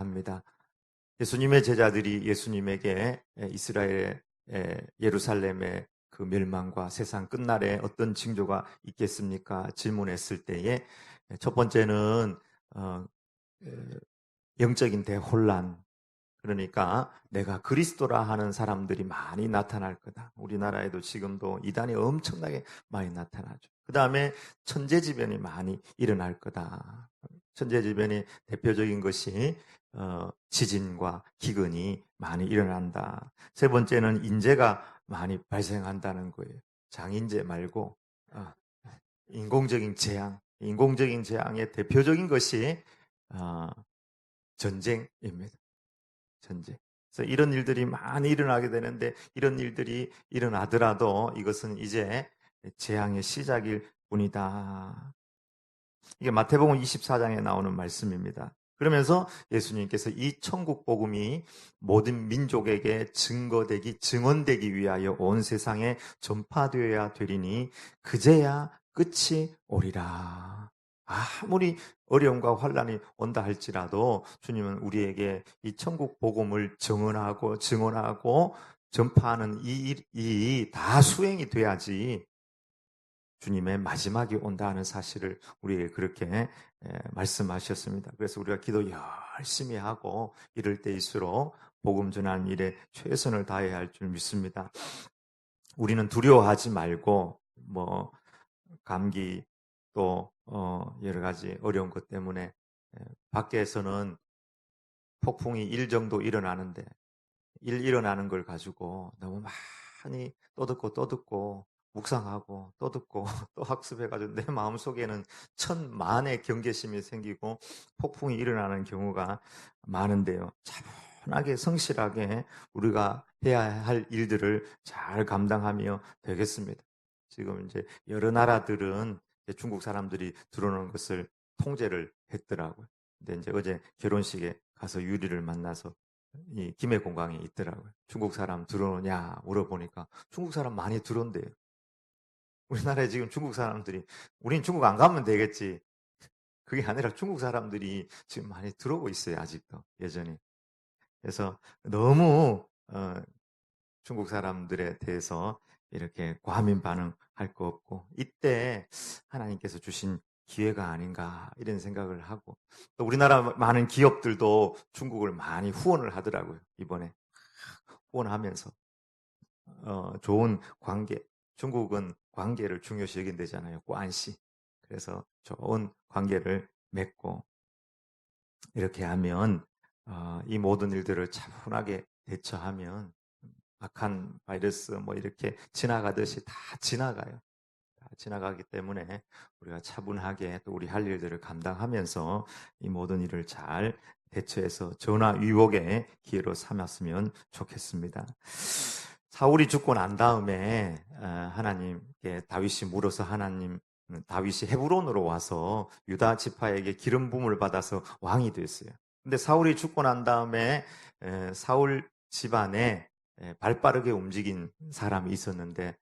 합니다. 예수님의 제자들이 예수님에게 이스라엘의 예루살렘의 그 멸망과 세상 끝날에 어떤 징조가 있겠습니까? 질문했을 때에 첫 번째는 영적인 대혼란, 그러니까 내가 그리스도라 하는 사람들이 많이 나타날 거다. 우리나라에도 지금도 이단이 엄청나게 많이 나타나죠. 그 다음에 천재지변이 많이 일어날 거다. 천재지변의 대표적인 것이 지진과 기근이 많이 일어난다. 세 번째는 인재가 많이 발생한다는 거예요. 장인재 말고 인공적인 재앙. 인공적인 재앙의 대표적인 것이 전쟁입니다. 전쟁. 그래서 이런 일들이 많이 일어나게 되는데, 이런 일들이 일어나더라도 이것은 이제 재앙의 시작일 뿐이다. 이게 마태복음 24장에 나오는 말씀입니다. 그러면서 예수님께서 이 천국 복음이 모든 민족에게 증거되기, 증언되기 위하여 온 세상에 전파되어야 되리니 그제야 끝이 오리라. 아무리 어려움과 환란이 온다 할지라도 주님은 우리에게 이 천국 복음을 증언하고 전파하는 이 일이 다 수행이 돼야지 주님의 마지막이 온다 하는 사실을 우리에게 그렇게 말씀하셨습니다. 그래서 우리가 기도 열심히 하고 이럴 때일수록 복음 전하는 일에 최선을 다해야 할 줄 믿습니다. 우리는 두려워하지 말고 감기 또 여러 가지 어려운 것 때문에 밖에서는 폭풍이 1 정도 일어나는데 일어나는 걸 가지고 너무 많이 또 듣고 묵상하고 또 듣고 또 학습해가지고 내 마음속에는 천만의 경계심이 생기고 폭풍이 일어나는 경우가 많은데요. 차분하게 성실하게 우리가 해야 할 일들을 잘 감당하며 되겠습니다. 지금 이제 여러 나라들은 중국 사람들이 들어오는 것을 통제를 했더라고요. 근데 이제 어제 결혼식에 가서 유리를 만나서 이 김해 공항에 있더라고요. 중국 사람 들어오냐 물어보니까 중국 사람 많이 들어온대요. 우리나라에 지금 중국 사람들이 우린 중국 안 가면 되겠지. 그게 아니라 중국 사람들이 지금 많이 들어오고 있어요. 아직도 여전히. 그래서 너무 중국 사람들에 대해서 이렇게 과민 반응할 거 없고 이때 하나님께서 주신 기회가 아닌가 이런 생각을 하고 또 우리나라 많은 기업들도 중국을 많이 후원을 하더라고요. 이번에 후원하면서 좋은 관계, 중국은 관계를 중요시 여긴다잖아요. 관시. 그래서 좋은 관계를 맺고 이렇게 하면 이 모든 일들을 차분하게 대처하면 악한 바이러스 이렇게 지나가듯이 다 지나가요. 다 지나가기 때문에 우리가 차분하게 또 우리 할 일들을 감당하면서 이 모든 일을 잘 대처해서 전화 위복의 기회로 삼았으면 좋겠습니다. 사울이 죽고 난 다음에 하나님께 다윗이 물어서 다윗이 헤브론으로 와서 유다 지파에게 기름 부음을 받아서 왕이 됐어요. 근데 사울이 죽고 난 다음에 사울 집안에 발빠르게 움직인 사람이 있었는데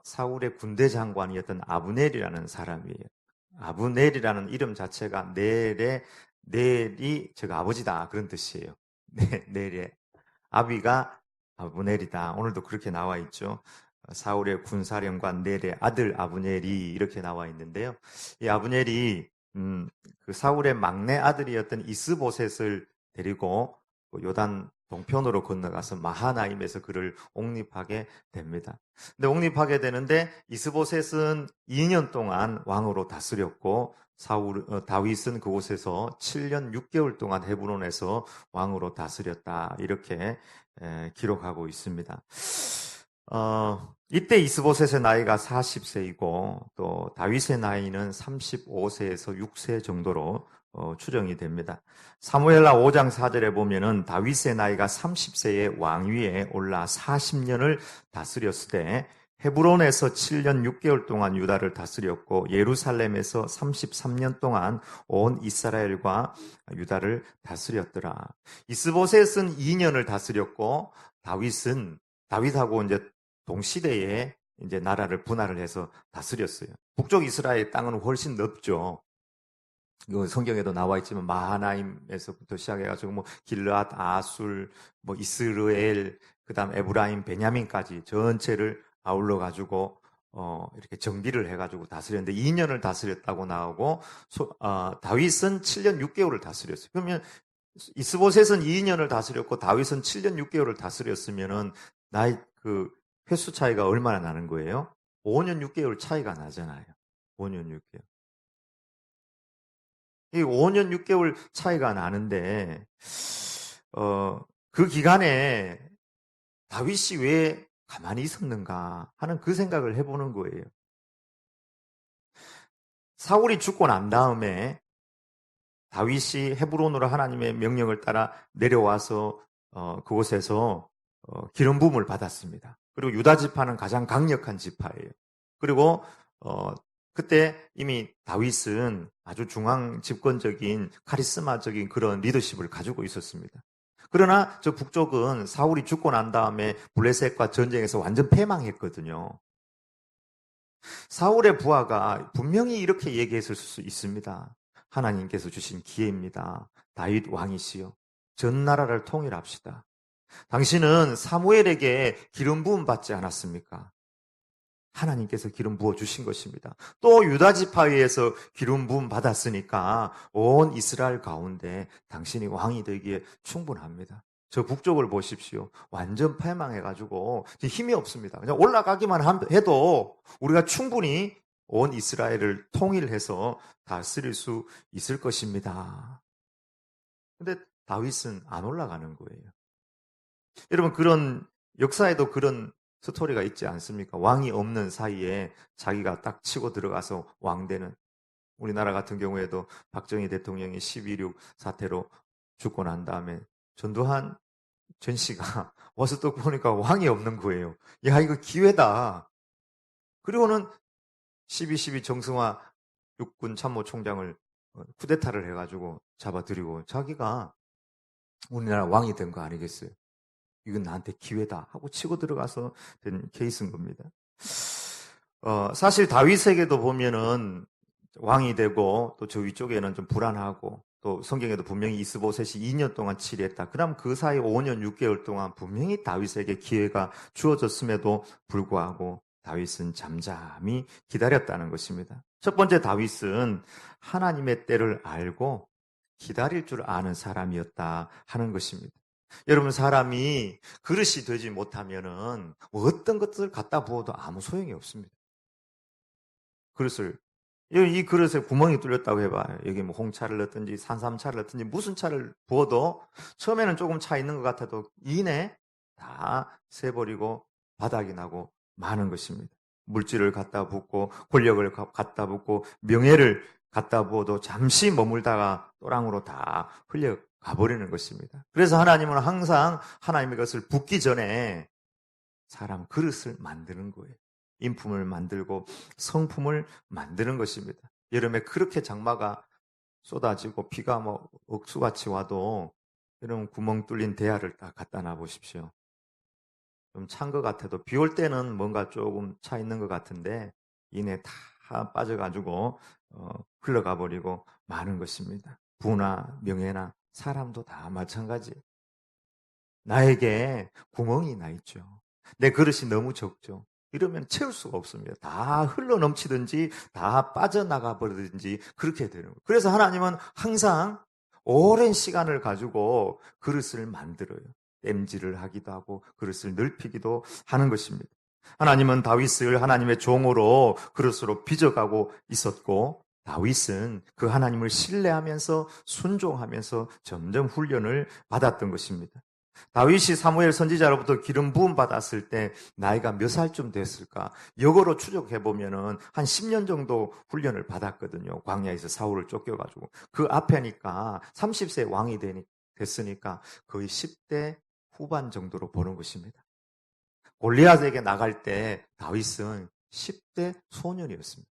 사울의 군대 장관이었던 아브넬이라는 사람이에요. 아브넬이라는 이름 자체가 넬이 제가 아버지다 그런 뜻이에요. 넬의 아비가 아브넬이다. 오늘도 그렇게 나와 있죠. 사울의 군사령관 넬의 아들 아브넬이 이렇게 나와 있는데요. 이 아브넬이 그 사울의 막내 아들이었던 이스보셋을 데리고 요단 동편으로 건너가서 마하나임에서 그를 옹립하게 됩니다. 근데 옹립하게 되는데 이스보셋은 2년 동안 왕으로 다스렸고 다윗은 그곳에서 7년 6개월 동안 헤브론에서 왕으로 다스렸다. 이렇게 기록하고 있습니다. 이때 이스보셋의 나이가 40세이고 또 다윗의 나이는 35세에서 6세 정도로 추정이 됩니다. 사무엘하 5장 4절에 보면은 다윗의 나이가 30세에 왕위에 올라 40년을 다스렸을 때 헤브론에서 7년 6개월 동안 유다를 다스렸고 예루살렘에서 33년 동안 온 이스라엘과 유다를 다스렸더라. 이스보셋은 2년을 다스렸고 다윗하고 이제 동시대에 이제 나라를 분할을 해서 다스렸어요. 북쪽 이스라엘 땅은 훨씬 넓죠. 그 성경에도 나와 있지만 마하나임에서부터 시작해가지고 뭐 길르앗, 아술, 뭐 이스르엘, 그다음 에브라임, 베냐민까지 전체를 아울러 가지고 이렇게 정비를 해가지고 다스렸는데 2년을 다스렸다고 나오고 다윗은 7년 6개월을 다스렸어요. 그러면 이스보셋은 2년을 다스렸고 다윗은 7년 6개월을 다스렸으면은 나이 그 횟수 차이가 얼마나 나는 거예요? 5년 6개월 차이가 나잖아요. 5년 6개월. 이 5년 6개월 차이가 나는데, 그 기간에 다윗이 왜 가만히 있었는가 하는 그 생각을 해보는 거예요. 사울이 죽고 난 다음에 다윗이 헤브론으로 하나님의 명령을 따라 내려와서 그곳에서 기름 부음을 받았습니다. 그리고 유다 지파는 가장 강력한 지파예요. 그리고 그때 이미 다윗은 아주 중앙 집권적인 카리스마적인 그런 리더십을 가지고 있었습니다. 그러나 저 북쪽은 사울이 죽고 난 다음에 블레셋과 전쟁에서 완전 패망했거든요. 사울의 부하가 분명히 이렇게 얘기했을 수 있습니다. 하나님께서 주신 기회입니다. 다윗 왕이시여, 전 나라를 통일합시다. 당신은 사무엘에게 기름 부음 받지 않았습니까? 하나님께서 기름 부어 주신 것입니다. 또 유다 지파에서 기름 부음 받았으니까 온 이스라엘 가운데 당신이 왕이 되기에 충분합니다. 저 북쪽을 보십시오. 완전 패망해가지고 힘이 없습니다. 그냥 올라가기만 해도 우리가 충분히 온 이스라엘을 통일해서 다스릴 수 있을 것입니다. 근데 다윗은 안 올라가는 거예요. 여러분, 그런 역사에도 그런 스토리가 있지 않습니까? 왕이 없는 사이에 자기가 딱 치고 들어가서 왕되는, 우리나라 같은 경우에도 박정희 대통령이 12.6 사태로 죽고 난 다음에 전두환 전 씨가 와서 또 보니까 왕이 없는 거예요. 야, 이거 기회다. 그리고는 12.12 정승화 육군 참모총장을 쿠데타를 해가지고 잡아들이고 자기가 우리나라 왕이 된 거 아니겠어요? 이건 나한테 기회다 하고 치고 들어가서 된 케이스인 겁니다. 사실 다윗에게도 보면은 왕이 되고 또 저 위쪽에는 좀 불안하고 또 성경에도 분명히 이스보셋이 2년 동안 치리했다. 그럼 그 사이 5년 6개월 동안 분명히 다윗에게 기회가 주어졌음에도 불구하고 다윗은 잠잠히 기다렸다는 것입니다. 첫 번째, 다윗은 하나님의 때를 알고 기다릴 줄 아는 사람이었다 하는 것입니다. 여러분, 사람이 그릇이 되지 못하면은 어떤 것들을 갖다 부어도 아무 소용이 없습니다. 그릇을, 이 그릇에 구멍이 뚫렸다고 해봐요. 여기 뭐 홍차를 넣든지 산삼차를 넣든지 무슨 차를 부어도 처음에는 조금 차 있는 것 같아도 이내 다 새버리고 바닥이 나고 마는 것입니다. 물질을 갖다 붓고 권력을 갖다 붓고 명예를 갖다 부어도 잠시 머물다가 또랑으로 다 흘려가버리는 것입니다. 그래서 하나님은 항상 하나님의 것을 붓기 전에 사람 그릇을 만드는 거예요. 인품을 만들고 성품을 만드는 것입니다. 여름에 그렇게 장마가 쏟아지고 비가 뭐 억수같이 와도 여러분 구멍 뚫린 대야를 딱 갖다 놔 보십시오. 좀 찬 것 같아도 비 올 때는 뭔가 조금 차 있는 것 같은데 이내 다 빠져가지고 흘러가 버리고 마는 것입니다. 부나 명예나 사람도 다 마찬가지. 나에게 구멍이 나 있죠. 내 그릇이 너무 적죠. 이러면 채울 수가 없습니다. 다 흘러 넘치든지 다 빠져나가 버리든지 그렇게 되는 거예요. 그래서 하나님은 항상 오랜 시간을 가지고 그릇을 만들어요. 땜질을 하기도 하고 그릇을 넓히기도 하는 것입니다. 하나님은 다윗을 하나님의 종으로 그릇으로 빚어가고 있었고 다윗은 그 하나님을 신뢰하면서 순종하면서 점점 훈련을 받았던 것입니다. 다윗이 사무엘 선지자로부터 기름 부음 받았을 때 나이가 몇 살쯤 됐을까? 역으로 추적해 보면은 한 10년 정도 훈련을 받았거든요. 광야에서 사울을 쫓겨가지고 그 앞에니까 30세 왕이 됐으니까 거의 10대 후반 정도로 보는 것입니다. 골리앗에게 나갈 때 다윗은 10대 소년이었습니다.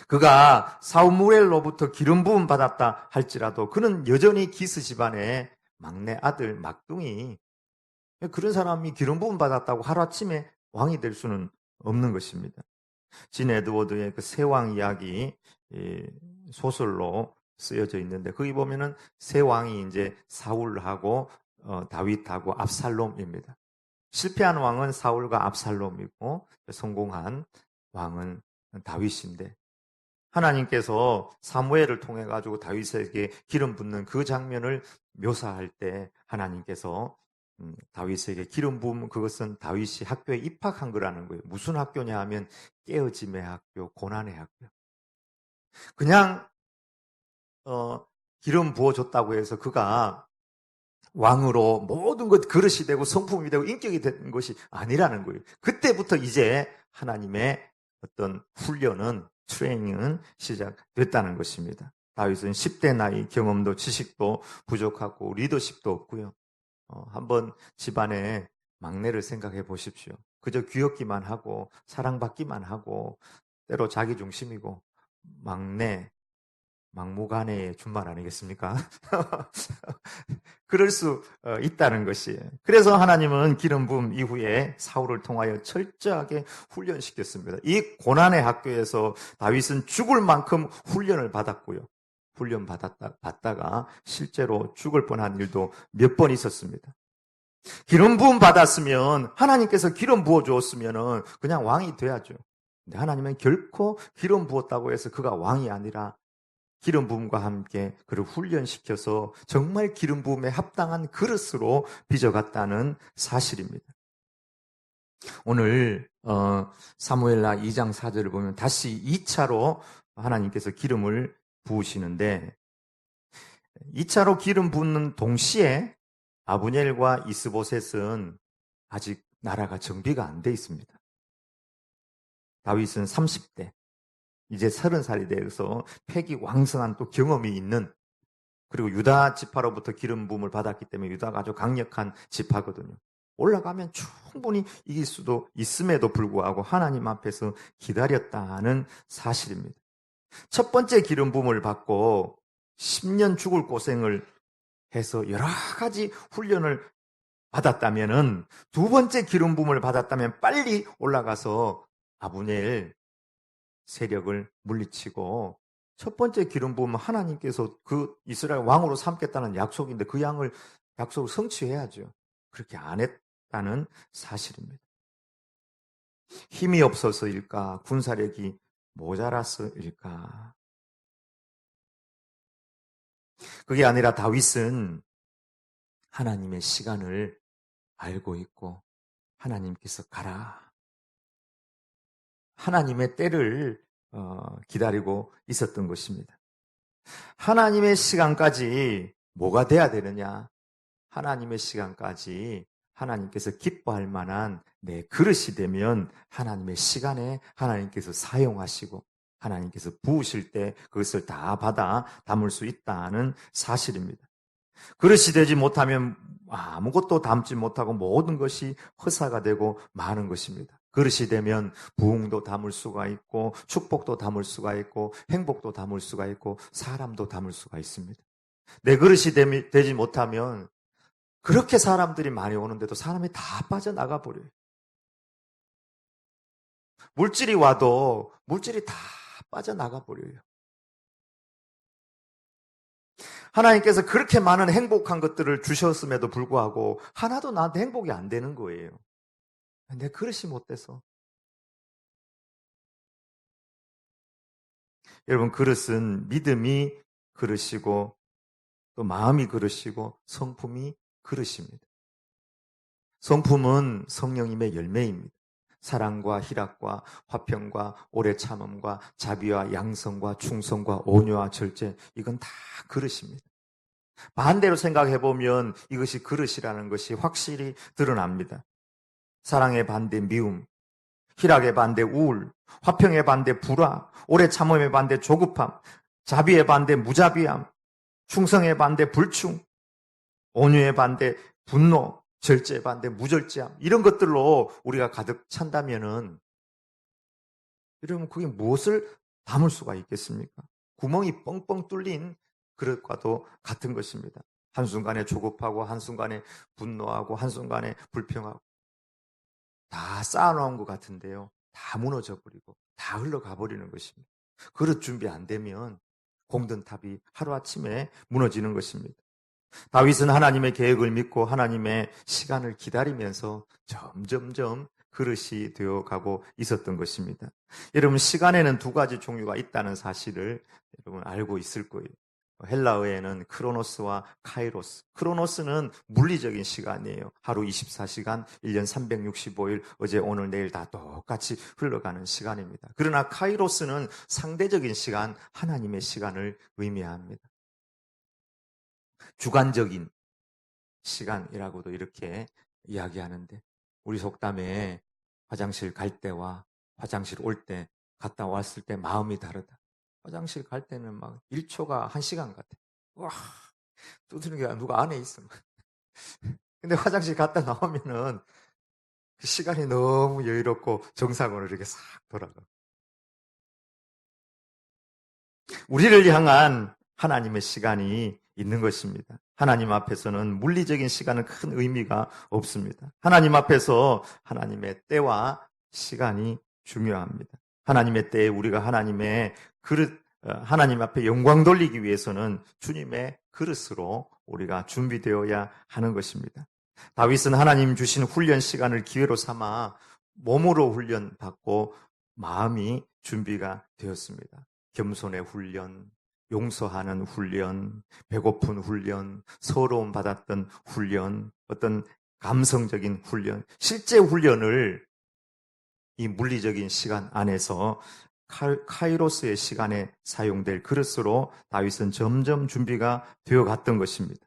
그가 사무엘로부터 기름 부음 받았다 할지라도 그는 여전히 기스 집안의 막내 아들 막둥이, 그런 사람이 기름 부음 받았다고 하루아침에 왕이 될 수는 없는 것입니다. 진 에드워드의 그 세왕 이야기 이 소설로 쓰여져 있는데 거기 보면은 세 왕이 이제 사울하고 다윗하고 압살롬입니다. 실패한 왕은 사울과 압살롬이고 성공한 왕은 다윗인데 하나님께서 사무엘을 통해 가지고 다윗에게 기름 붓는 그 장면을 묘사할 때 하나님께서 다윗에게 기름 부으면 그것은 다윗이 학교에 입학한 거라는 거예요. 무슨 학교냐 하면 깨어짐의 학교, 고난의 학교. 그냥 기름 부어줬다고 해서 그가 왕으로 모든 것 그릇이 되고 성품이 되고 인격이 되는 것이 아니라는 거예요. 그때부터 이제 하나님의 어떤 훈련은 트레이닝은 시작됐다는 것입니다. 다윗은 10대 나이 경험도 지식도 부족하고 리더십도 없고요. 한번 집안에 막내를 생각해 보십시오. 그저 귀엽기만 하고 사랑받기만 하고 때로 자기중심이고 막무가내의 준말 아니겠습니까? 그럴 수 있다는 것이에요. 그래서 하나님은 기름 부음 이후에 사울을 통하여 철저하게 훈련시켰습니다. 이 고난의 학교에서 다윗은 죽을 만큼 훈련을 받았고요. 훈련 받다가 실제로 죽을 뻔한 일도 몇 번 있었습니다. 기름 부음 받았으면 하나님께서 기름 부어 주었으면 그냥 왕이 돼야죠. 근데 하나님은 결코 기름 부었다고 해서 그가 왕이 아니라 기름 부음과 함께 그를 훈련시켜서 정말 기름 부음에 합당한 그릇으로 빚어갔다는 사실입니다. 오늘 사무엘하 2장 4절을 보면 다시 2차로 하나님께서 기름을 부으시는데 2차로 기름 붓는 동시에 아브넬과 이스보셋은 아직 나라가 정비가 안 돼 있습니다. 다윗은 30대, 이제 30살이 되어서 패기 왕성한 또 경험이 있는 그리고 유다 지파로부터 기름 부음을 받았기 때문에 유다가 아주 강력한 지파거든요. 올라가면 충분히 이길 수도 있음에도 불구하고 하나님 앞에서 기다렸다는 사실입니다. 첫 번째 기름 부음을 받고 10년 죽을 고생을 해서 여러 가지 훈련을 받았다면은 두 번째 기름 부음을 받았다면 빨리 올라가서 아브넬 세력을 물리치고 첫 번째 기름 부음은 하나님께서 그 이스라엘 왕으로 삼겠다는 약속인데 그 약속을 성취해야죠. 그렇게 안 했다는 사실입니다. 힘이 없어서일까? 군사력이 모자라서일까? 그게 아니라 다윗은 하나님의 시간을 알고 있고 하나님께서 가라. 하나님의 때를 기다리고 있었던 것입니다. 하나님의 시간까지 뭐가 돼야 되느냐? 하나님의 시간까지 하나님께서 기뻐할 만한 내 그릇이 되면 하나님의 시간에 하나님께서 사용하시고 하나님께서 부으실 때 그것을 다 받아 담을 수 있다는 사실입니다. 그릇이 되지 못하면 아무것도 담지 못하고 모든 것이 허사가 되고 마는 것입니다. 그릇이 되면 부흥도 담을 수가 있고 축복도 담을 수가 있고 행복도 담을 수가 있고 사람도 담을 수가 있습니다. 내 그릇이 되지 못하면 그렇게 사람들이 많이 오는데도 사람이 다 빠져나가 버려요. 물질이 와도 물질이 다 빠져나가 버려요. 하나님께서 그렇게 많은 행복한 것들을 주셨음에도 불구하고 하나도 나한테 행복이 안 되는 거예요. 내 그릇이 못 돼서. 여러분, 그릇은 믿음이 그릇이고 또 마음이 그릇이고 성품이 그릇입니다. 성품은 성령님의 열매입니다. 사랑과 희락과 화평과 오래 참음과 자비와 양성과 충성과 온유와 절제, 이건 다 그릇입니다. 반대로 생각해 보면 이것이 그릇이라는 것이 확실히 드러납니다. 사랑의 반대 미움, 희락의 반대 우울, 화평의 반대 불화, 오래 참음의 반대 조급함, 자비의 반대 무자비함, 충성의 반대 불충, 온유의 반대 분노, 절제의 반대 무절제함, 이런 것들로 우리가 가득 찬다면은 여러분 그게 무엇을 담을 수가 있겠습니까? 구멍이 뻥뻥 뚫린 그릇과도 같은 것입니다. 한순간에 조급하고 한순간에 분노하고 한순간에 불평하고 다 쌓아놓은 것 같은데요. 다 무너져 버리고 다 흘러가 버리는 것입니다. 그릇 준비 안 되면 공든탑이 하루아침에 무너지는 것입니다. 다윗은 하나님의 계획을 믿고 하나님의 시간을 기다리면서 점점점 그릇이 되어가고 있었던 것입니다. 여러분, 시간에는 두 가지 종류가 있다는 사실을 여러분 알고 있을 거예요. 헬라어에는 크로노스와 카이로스. 크로노스는 물리적인 시간이에요. 하루 24시간, 1년 365일, 어제 오늘 내일 다 똑같이 흘러가는 시간입니다. 그러나 카이로스는 상대적인 시간, 하나님의 시간을 의미합니다. 주관적인 시간이라고도 이렇게 이야기하는데, 우리 속담에 화장실 갈 때와 화장실 올 때, 갔다 왔을 때 마음이 다르다. 화장실 갈 때는 막 1초가 1시간 같아. 와, 두드리는 게 누가 안에 있어. 근데 화장실 갔다 나오면은 그 시간이 너무 여유롭고 정상으로 이렇게 싹 돌아가. 우리를 향한 하나님의 시간이 있는 것입니다. 하나님 앞에서는 물리적인 시간은 큰 의미가 없습니다. 하나님 앞에서 하나님의 때와 시간이 중요합니다. 하나님의 때에 우리가 하나님의 하나님 앞에 영광 돌리기 위해서는 주님의 그릇으로 우리가 준비되어야 하는 것입니다. 다윗은 하나님 주신 훈련 시간을 기회로 삼아 몸으로 훈련받고 마음이 준비가 되었습니다. 겸손의 훈련, 용서하는 훈련, 배고픈 훈련, 서러움 받았던 훈련, 어떤 감성적인 훈련, 실제 훈련을 이 물리적인 시간 안에서 카이로스의 시간에 사용될 그릇으로 다윗은 점점 준비가 되어 갔던 것입니다.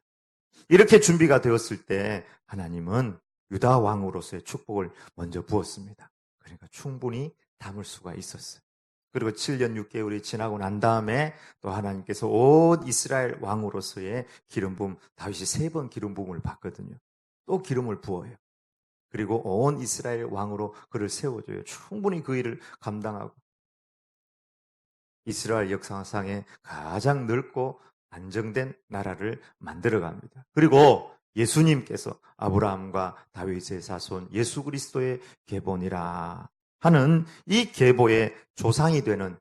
이렇게 준비가 되었을 때 하나님은 유다 왕으로서의 축복을 먼저 부었습니다. 그러니까 충분히 담을 수가 있었어요. 그리고 7년 6개월이 지나고 난 다음에 또 하나님께서 온 이스라엘 왕으로서의 기름 부음, 다윗이 3번 기름 부음을 받거든요. 또 기름을 부어요. 그리고 온 이스라엘 왕으로 그를 세워줘요. 충분히 그 일을 감당하고 이스라엘 역사상에 가장 넓고 안정된 나라를 만들어갑니다. 그리고 예수님께서 아브라함과 다윗의 자손 예수 그리스도의 계본이라 하는 이 계보의 조상이 되는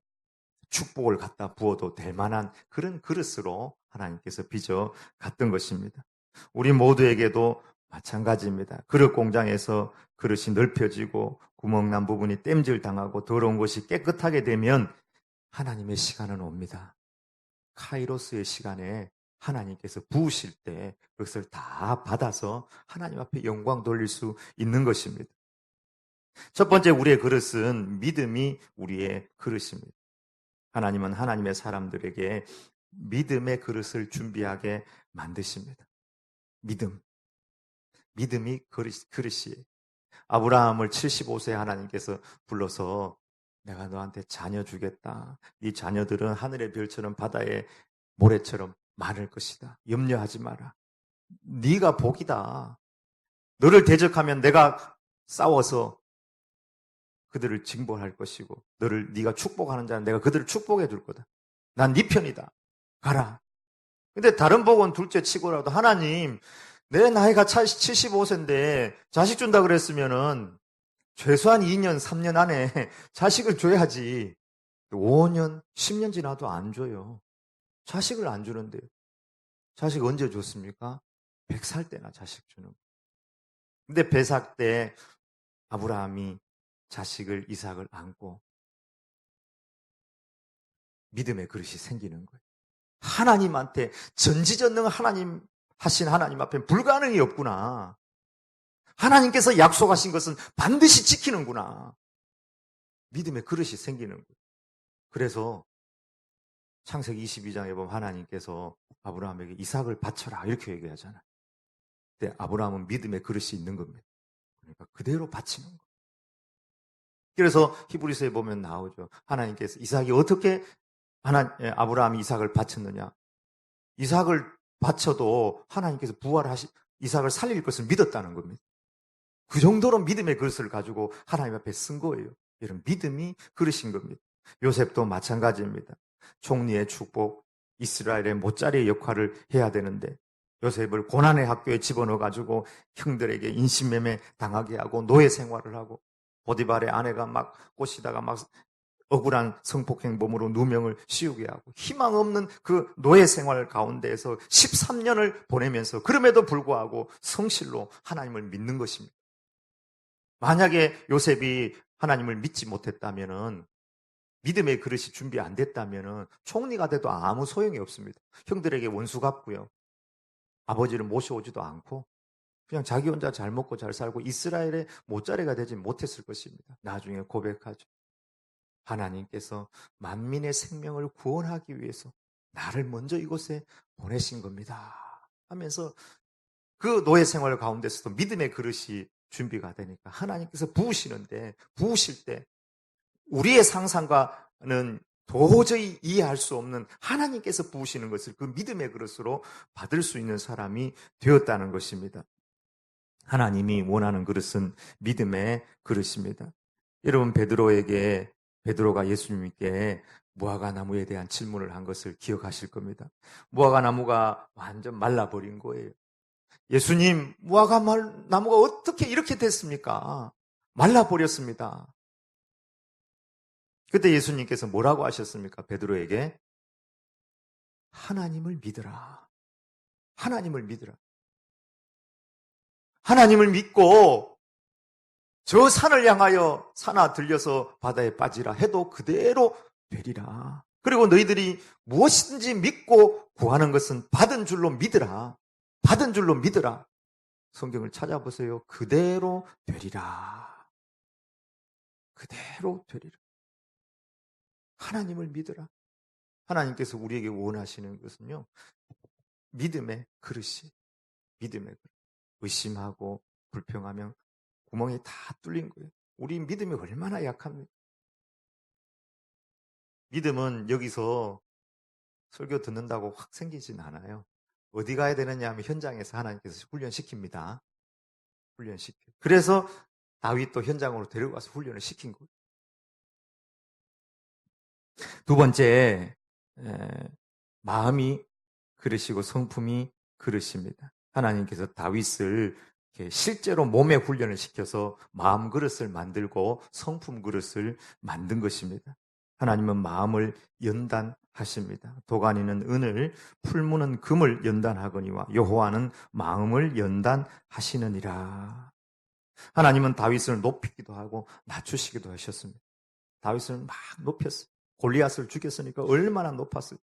축복을 갖다 부어도 될 만한 그런 그릇으로 하나님께서 빚어 갔던 것입니다. 우리 모두에게도 마찬가지입니다. 그릇 공장에서 그릇이 넓혀지고 구멍난 부분이 땜질 당하고 더러운 것이 깨끗하게 되면 하나님의 시간은 옵니다. 카이로스의 시간에 하나님께서 부으실 때 그것을 다 받아서 하나님 앞에 영광 돌릴 수 있는 것입니다. 첫 번째, 우리의 그릇은 믿음이 우리의 그릇입니다. 하나님은 하나님의 사람들에게 믿음의 그릇을 준비하게 만드십니다. 믿음이 그릇이에요. 아브라함을 75세 하나님께서 불러서 내가 너한테 자녀 주겠다. 네 자녀들은 하늘의 별처럼 바다의 모래처럼 많을 것이다. 염려하지 마라. 네가 복이다. 너를 대적하면 내가 싸워서 그들을 징벌할 것이고 네가 축복하는 자는 내가 그들을 축복해 줄 거다. 난 네 편이다. 가라. 근데 다른 복은 둘째 치고라도 하나님, 내 나이가 75세인데 자식 준다 그랬으면은 최소한 2년, 3년 안에 자식을 줘야지. 5년, 10년 지나도 안 줘요. 자식을 안 주는데. 자식 언제 줬습니까? 100살 때나 자식 주는 거. 근데 베삭 때 아브라함이 자식을 이삭을 안고 믿음의 그릇이 생기는 거예요. 하나님한테 전지전능 하나님 하신 하나님 앞에 불가능이 없구나. 하나님께서 약속하신 것은 반드시 지키는구나. 믿음의 그릇이 생기는 거예요. 그래서 창세기 22장에 보면 하나님께서 아브라함에게 이삭을 바쳐라 이렇게 얘기하잖아요. 근데 아브라함은 믿음의 그릇이 있는 겁니다. 그러니까 그대로 바치는 거예요. 그래서 히브리서에 보면 나오죠. 하나님께서 이삭이 어떻게 아브라함이 이삭을 바쳤느냐. 이삭을 바쳐도 하나님께서 이삭을 살릴 것을 믿었다는 겁니다. 그 정도로 믿음의 그릇을 가지고 하나님 앞에 쓴 거예요. 이런 믿음이 그릇인 겁니다. 요셉도 마찬가지입니다. 총리의 축복, 이스라엘의 못자리의 역할을 해야 되는데 요셉을 고난의 학교에 집어넣어가지고 형들에게 인신매매 당하게 하고 노예 생활을 하고 보디발의 아내가 막 꼬시다가 막 억울한 성폭행범으로 누명을 씌우게 하고 희망 없는 그 노예 생활 가운데에서 13년을 보내면서 그럼에도 불구하고 성실로 하나님을 믿는 것입니다. 만약에 요셉이 하나님을 믿지 못했다면은, 믿음의 그릇이 준비 안 됐다면은 총리가 돼도 아무 소용이 없습니다. 형들에게 원수 갚고요. 아버지를 모셔오지도 않고 그냥 자기 혼자 잘 먹고 잘 살고 이스라엘의 못자리가 되지 못했을 것입니다. 나중에 고백하죠. 하나님께서 만민의 생명을 구원하기 위해서 나를 먼저 이곳에 보내신 겁니다 하면서 그 노예 생활 가운데서도 믿음의 그릇이 준비가 되니까 하나님께서 부으시는데, 부으실 때 우리의 상상과는 도저히 이해할 수 없는 하나님께서 부으시는 것을 그 믿음의 그릇으로 받을 수 있는 사람이 되었다는 것입니다. 하나님이 원하는 그릇은 믿음의 그릇입니다. 여러분, 베드로가 예수님께 무화과 나무에 대한 질문을 한 것을 기억하실 겁니다. 무화과 나무가 완전 말라버린 거예요. 예수님, 무화과 나무가 어떻게 이렇게 됐습니까? 말라버렸습니다. 그때 예수님께서 뭐라고 하셨습니까? 베드로에게 하나님을 믿으라. 하나님을 믿으라. 하나님을 믿고 저 산을 향하여 산아 들려서 바다에 빠지라 해도 그대로 되리라. 그리고 너희들이 무엇이든지 믿고 구하는 것은 받은 줄로 믿으라. 받은 줄로 믿으라. 성경을 찾아보세요. 그대로 되리라. 그대로 되리라. 하나님을 믿으라. 하나님께서 우리에게 원하시는 것은요, 믿음의 그릇이, 믿음의 그릇. 의심하고 불평하면 구멍이 다 뚫린 거예요. 우리 믿음이 얼마나 약합니까? 믿음은 여기서 설교 듣는다고 확 생기진 않아요. 어디 가야 되느냐 하면 현장에서 하나님께서 훈련시킵니다. 훈련시켜. 그래서 다윗도 현장으로 데려가서 훈련을 시킨 거예요. 두 번째, 마음이 그릇이고 성품이 그릇입니다. 하나님께서 다윗을 실제로 몸에 훈련을 시켜서 마음 그릇을 만들고 성품 그릇을 만든 것입니다. 하나님은 마음을 연단하십니다. 도가니는 은을, 풀무는 금을 연단하거니와 여호와는 마음을 연단하시느니라. 하나님은 다윗을 높이기도 하고 낮추시기도 하셨습니다. 다윗을 막 높였어요. 골리앗을 죽였으니까 얼마나 높았어요.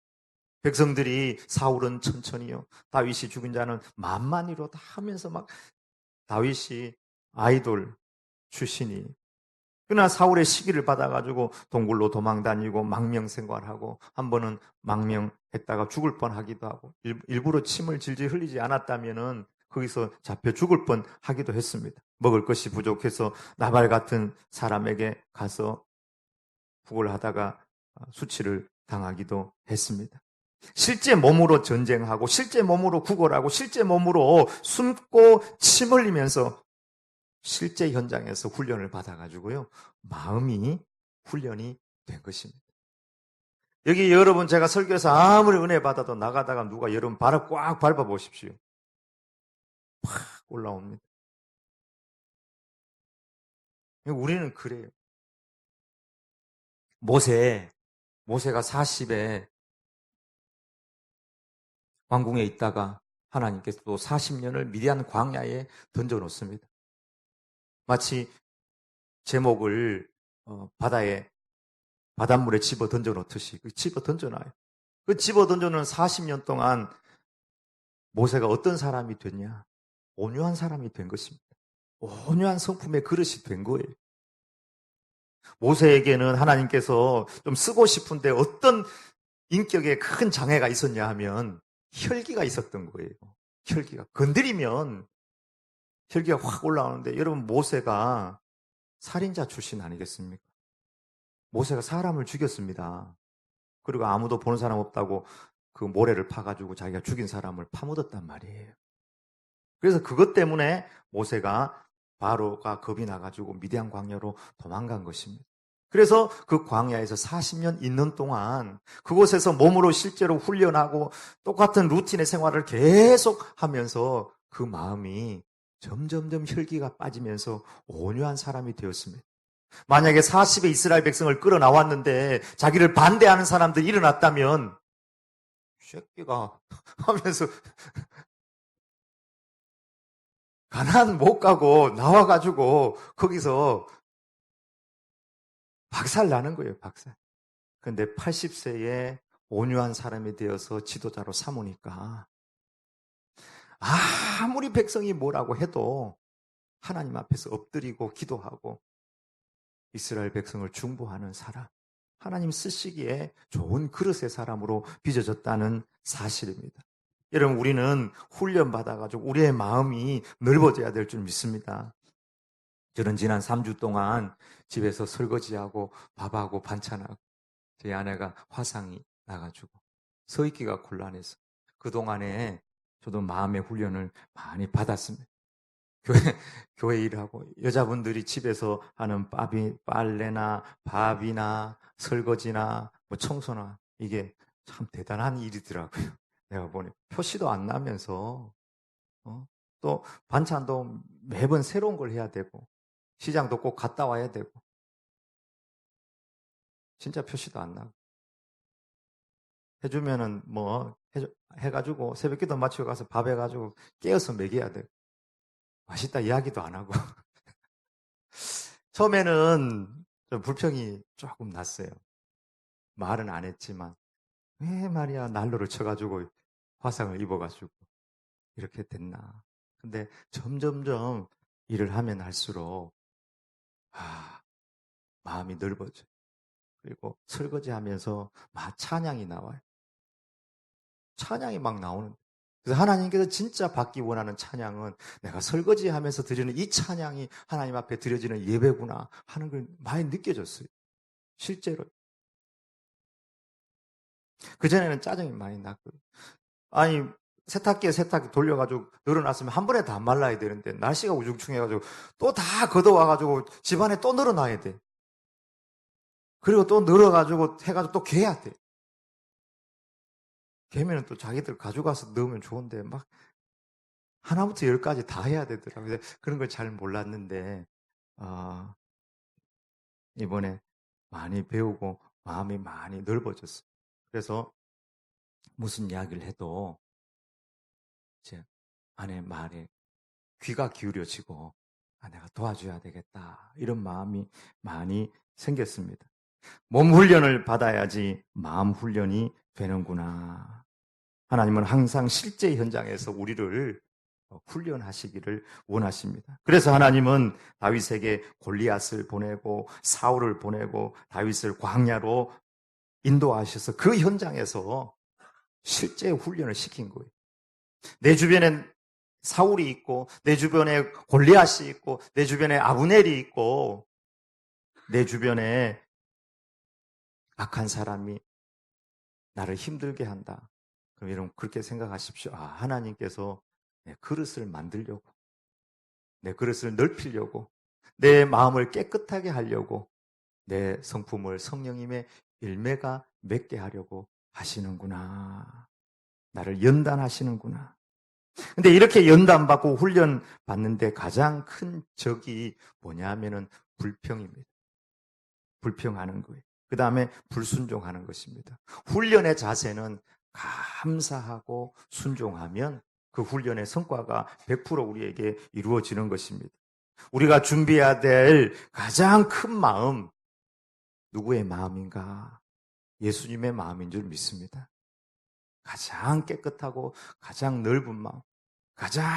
백성들이 사울은 천천히요, 다윗이 죽은 자는 만만히로다 하면서 막 다윗이 아이돌 출신이, 그러나 사울의 시기를 받아가지고 동굴로 도망다니고 망명생활하고 한 번은 망명했다가 죽을 뻔하기도 하고 일부러 침을 질질 흘리지 않았다면은 거기서 잡혀 죽을 뻔하기도 했습니다. 먹을 것이 부족해서 나발 같은 사람에게 가서 구걸하다가 수치를 당하기도 했습니다. 실제 몸으로 전쟁하고 실제 몸으로 구걸하고 실제 몸으로 숨고 침 흘리면서 실제 현장에서 훈련을 받아가지고요, 마음이 훈련이 된 것입니다. 여기 여러분, 제가 설교에서 아무리 은혜 받아도 나가다가 누가 여러분 발을 꽉 밟아 보십시오. 팍 올라옵니다. 우리는 그래요. 모세가 40에 왕궁에 있다가 하나님께서 또 40년을 미디안 광야에 던져놓습니다. 마치 제목을 바닷물에 집어 던져놓듯이 집어 던져놔요. 그 집어 던져놓은 40년 동안 모세가 어떤 사람이 됐냐? 온유한 사람이 된 것입니다. 온유한 성품의 그릇이 된 거예요. 모세에게는 하나님께서 좀 쓰고 싶은데 어떤 인격에 큰 장애가 있었냐 하면 혈기가 있었던 거예요. 혈기가. 건드리면 혈기가 확 올라오는데, 여러분, 모세가 살인자 출신 아니겠습니까? 모세가 사람을 죽였습니다. 그리고 아무도 보는 사람 없다고 그 모래를 파가지고 자기가 죽인 사람을 파묻었단 말이에요. 그래서 그것 때문에 모세가 바로가 겁이 나가지고 미디안 광야로 도망간 것입니다. 그래서 그 광야에서 40년 있는 동안 그곳에서 몸으로 실제로 훈련하고 똑같은 루틴의 생활을 계속 하면서 그 마음이 점점점 혈기가 빠지면서 온유한 사람이 되었습니다. 만약에 40의 이스라엘 백성을 끌어 나왔는데 자기를 반대하는 사람들이 일어났다면 새끼가 하면서 가나안 못 가고 나와가지고 거기서 박살 나는 거예요, 박살. 그런데 80세에 온유한 사람이 되어서 지도자로 삼으니까 아무리 백성이 뭐라고 해도 하나님 앞에서 엎드리고 기도하고 이스라엘 백성을 중보하는 사람, 하나님 쓰시기에 좋은 그릇의 사람으로 빚어졌다는 사실입니다. 여러분, 우리는 훈련받아가지고 우리의 마음이 넓어져야 될 줄 믿습니다. 저는 지난 3주 동안 집에서 설거지하고 밥하고 반찬하고 제 아내가 화상이 나가지고 서 있기가 곤란해서 그동안에 저도 마음의 훈련을 많이 받았습니다. 교회 일하고 여자분들이 집에서 하는 빨래나 밥이나 설거지나 뭐 청소나 이게 참 대단한 일이더라고요. 내가 보니 표시도 안 나면서 또 반찬도 매번 새로운 걸 해야 되고 시장도 꼭 갔다 와야 되고 진짜 표시도 안 나고 해주면은 뭐 해가지고 새벽기도 마치고 가서 밥 해가지고 깨어서 먹여야 되고 맛있다 이야기도 안 하고 처음에는 좀 불평이 조금 났어요. 말은 안 했지만 왜 말이야 난로를 쳐가지고 화상을 입어가지고 이렇게 됐나. 근데 점점점 일을 하면 할수록 마음이 넓어져요. 그리고 설거지하면서 막 찬양이 나와요. 찬양이 막 나오는. 그래서 하나님께서 진짜 받기 원하는 찬양은 내가 설거지하면서 드리는 이 찬양이 하나님 앞에 드려지는 예배구나 하는 걸 많이 느껴졌어요. 실제로. 그전에는 짜증이 많이 났거든요. 아니, 세탁기에 세탁기 돌려가지고 늘어놨으면 한 번에 다 말라야 되는데 날씨가 우중충해가지고 또 다 걷어와가지고 집안에 또 늘어놔야 돼. 그리고 또 늘어가지고 해가지고 또 개야 돼. 개면은 또 자기들 가져가서 넣으면 좋은데 막 하나부터 열까지 다 해야 되더라고요. 그런 걸 잘 몰랐는데 이번에 많이 배우고 마음이 많이 넓어졌어요. 그래서 무슨 이야기를 해도 제 아내 말에 귀가 기울여지고 내가 도와줘야 되겠다 이런 마음이 많이 생겼습니다. 몸 훈련을 받아야지 마음 훈련이 되는구나. 하나님은 항상 실제 현장에서 우리를 훈련하시기를 원하십니다. 그래서 하나님은 다윗에게 골리앗을 보내고 사울을 보내고 다윗을 광야로 인도하셔서 그 현장에서 실제 훈련을 시킨 거예요. 내 주변엔 사울이 있고 내 주변에 골리앗이 있고 내 주변에 아브넬이 있고 내 주변에 악한 사람이 나를 힘들게 한다. 그럼 여러분 그렇게 생각하십시오. 하나님께서 내 그릇을 만들려고 내 그릇을 넓히려고 내 마음을 깨끗하게 하려고 내 성품을 성령님의 열매가 맺게 하려고 하시는구나. 나를 연단하시는구나. 근데 이렇게 연단받고 훈련 받는데 가장 큰 적이 뭐냐면은 불평입니다. 불평하는 거예요. 그 다음에 불순종하는 것입니다. 훈련의 자세는 감사하고 순종하면 그 훈련의 성과가 100% 우리에게 이루어지는 것입니다. 우리가 준비해야 될 가장 큰 마음, 누구의 마음인가? 예수님의 마음인 줄 믿습니다. 가장 깨끗하고 가장 넓은 마음, 가장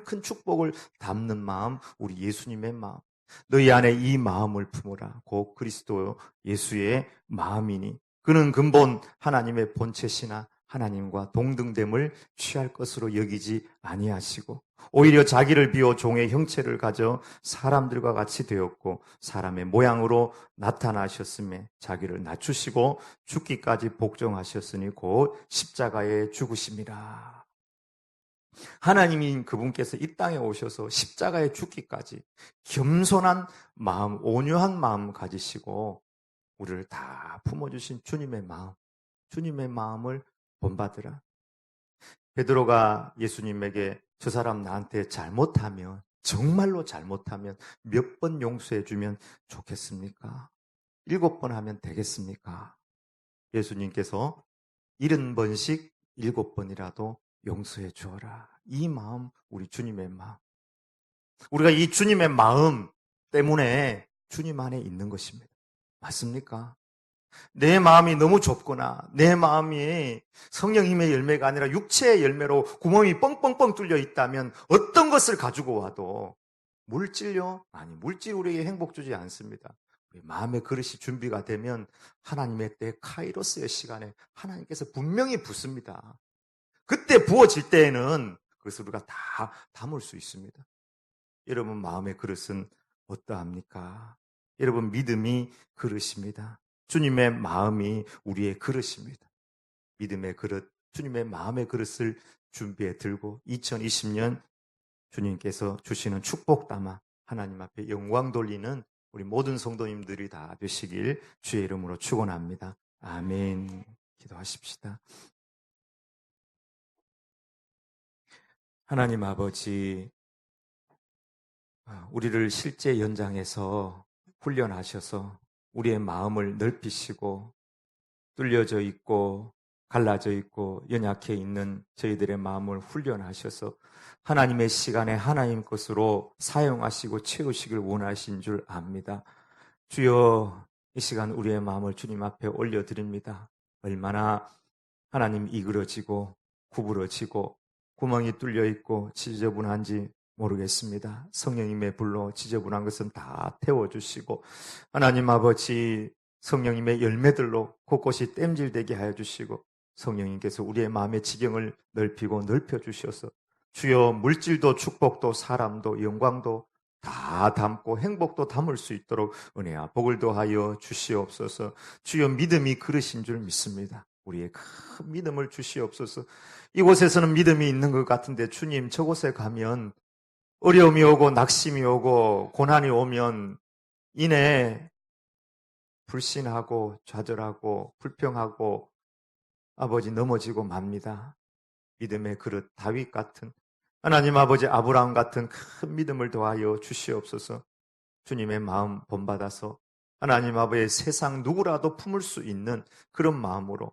큰 축복을 담는 마음, 우리 예수님의 마음. 너희 안에 이 마음을 품으라. 곧 그리스도 예수의 마음이니 그는 근본 하나님의 본체시나 하나님과 동등됨을 취할 것으로 여기지 아니하시고 오히려 자기를 비워 종의 형체를 가져 사람들과 같이 되었고 사람의 모양으로 나타나셨음에 자기를 낮추시고 죽기까지 복종하셨으니 곧 십자가에 죽으심이라. 하나님인 그분께서 이 땅에 오셔서 십자가에 죽기까지 겸손한 마음, 온유한 마음 가지시고 우리를 다 품어주신 주님의 마음, 주님의 마음을 본받으라. 베드로가 예수님에게 저 사람 나한테 잘못하면 정말로 잘못하면 몇 번 용서해 주면 좋겠습니까? 7번 하면 되겠습니까? 예수님께서 70번씩 7번이라도 용서해 주어라. 이 마음, 우리 주님의 마음. 우리가 이 주님의 마음 때문에 주님 안에 있는 것입니다. 맞습니까? 내 마음이 너무 좁거나 내 마음이 성령님의 열매가 아니라 육체의 열매로 구멍이 뻥뻥뻥 뚫려 있다면 어떤 것을 가지고 와도 물질요? 아니, 물질 우리에게 행복 주지 않습니다. 우리 마음의 그릇이 준비가 되면 하나님의 때 카이로스의 시간에 하나님께서 분명히 붓습니다. 그때 부어질 때에는 그것을 우리가 다 담을 수 있습니다. 여러분 마음의 그릇은 어떠합니까? 여러분 믿음이 그릇입니다. 주님의 마음이 우리의 그릇입니다. 믿음의 그릇, 주님의 마음의 그릇을 준비해 들고 2020년 주님께서 주시는 축복 담아 하나님 앞에 영광 돌리는 우리 모든 성도님들이 다 되시길 주의 이름으로 축원합니다. 아멘. 기도하십시다. 하나님 아버지, 우리를 실제 연장해서 훈련하셔서 우리의 마음을 넓히시고 뚫려져 있고 갈라져 있고 연약해 있는 저희들의 마음을 훈련하셔서 하나님의 시간에 하나님 것으로 사용하시고 채우시길 원하신 줄 압니다. 주여, 이 시간 우리의 마음을 주님 앞에 올려드립니다. 얼마나 하나님 이그러지고 구부러지고 구멍이 뚫려 있고 지저분한지 모르겠습니다. 성령님의 불로 지저분한 것은 다 태워주시고 하나님 아버지 성령님의 열매들로 곳곳이 땜질되게 하여 주시고 성령님께서 우리의 마음의 지경을 넓히고 넓혀주셔서 주여 물질도 축복도 사람도 영광도 다 담고 행복도 담을 수 있도록 은혜와 복을 더하여 주시옵소서. 주여 믿음이 그릇인 줄 믿습니다. 우리의 큰 믿음을 주시옵소서. 이곳에서는 믿음이 있는 것 같은데 주님 저곳에 가면 어려움이 오고 낙심이 오고 고난이 오면 이내 불신하고 좌절하고 불평하고 아버지 넘어지고 맙니다. 믿음의 그릇 다윗 같은 하나님 아버지 아브라함 같은 큰 믿음을 더하여 주시옵소서. 주님의 마음 본받아서 하나님 아버지 세상 누구라도 품을 수 있는 그런 마음으로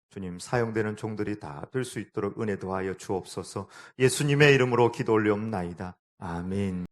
주님 사용되는 종들이 다 될 수 있도록 은혜 더하여 주옵소서. 예수님의 이름으로 기도 올리옵나이다. 아멘.